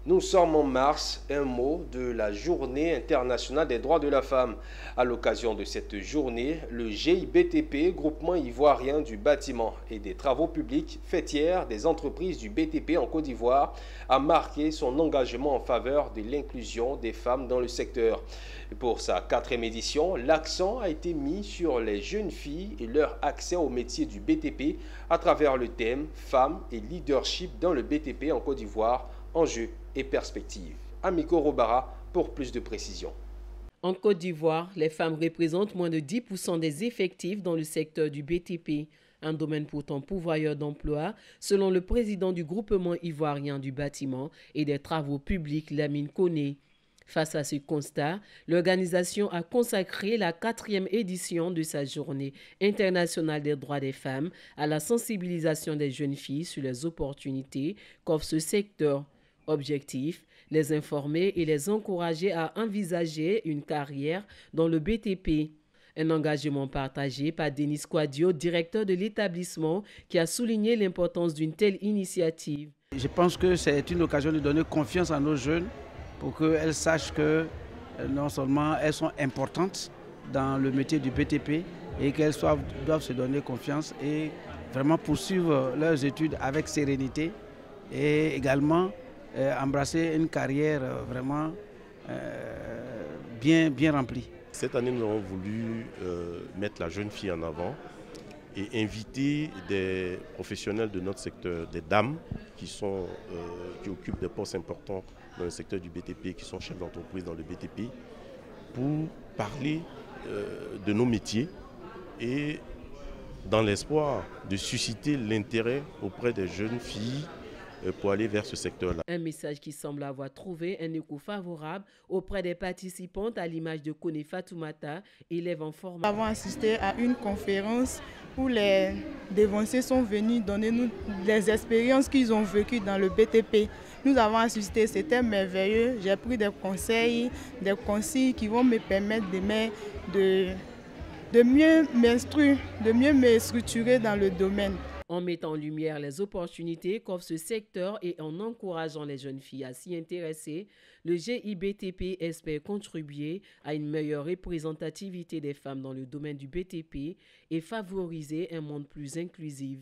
Nous sommes en mars, un mot de la Journée internationale des droits de la femme. À l'occasion de cette journée, le GIBTP, Groupement ivoirien du bâtiment et des travaux publics, fêtière des entreprises du BTP en Côte d'Ivoire, a marqué son engagement en faveur de l'inclusion des femmes dans le secteur. Pour sa quatrième édition, l'accent a été mis sur les jeunes filles et leur accès au métier du BTP à travers le thème Femmes et leadership dans le BTP en Côte d'Ivoire, enjeux et perspectives. Amiko Robara pour plus de précisions. En Côte d'Ivoire, les femmes représentent moins de 10% des effectifs dans le secteur du BTP, un domaine pourtant pourvoyeur d'emplois, selon le président du groupement ivoirien du bâtiment et des travaux publics, Lamine Koné. Face à ce constat, l'organisation a consacré la quatrième édition de sa journée internationale des droits des femmes à la sensibilisation des jeunes filles sur les opportunités qu'offre ce secteur. Objectif, les informer et les encourager à envisager une carrière dans le BTP. Un engagement partagé par Denis Quadio, directeur de l'établissement, qui a souligné l'importance d'une telle initiative. Je pense que c'est une occasion de donner confiance à nos jeunes pour qu'elles sachent que non seulement elles sont importantes dans le métier du BTP et qu'elles doivent se donner confiance et vraiment poursuivre leurs études avec sérénité et également embrasser une carrière vraiment bien remplie. Cette année, nous avons voulu mettre la jeune fille en avant et inviter des professionnels de notre secteur, des dames qui occupent des postes importants dans le secteur du BTP, qui sont chefs d'entreprise dans le BTP, pour parler de nos métiers et dans l'espoir de susciter l'intérêt auprès des jeunes filles pour aller vers ce secteur-là. Un message qui semble avoir trouvé un écho favorable auprès des participantes à l'image de Kone Fatoumata, élève en formation. Nous avons assisté à une conférence où les dévanciers sont venus donner nous les expériences qu'ils ont vécues dans le BTP. Nous avons assisté, c'était merveilleux. J'ai pris des conseils, des consignes qui vont me permettre de mieux m'instruire, de mieux me structurer dans le domaine. En mettant en lumière les opportunités qu'offre ce secteur et en encourageant les jeunes filles à s'y intéresser, le GIBTP espère contribuer à une meilleure représentativité des femmes dans le domaine du BTP et favoriser un monde plus inclusif.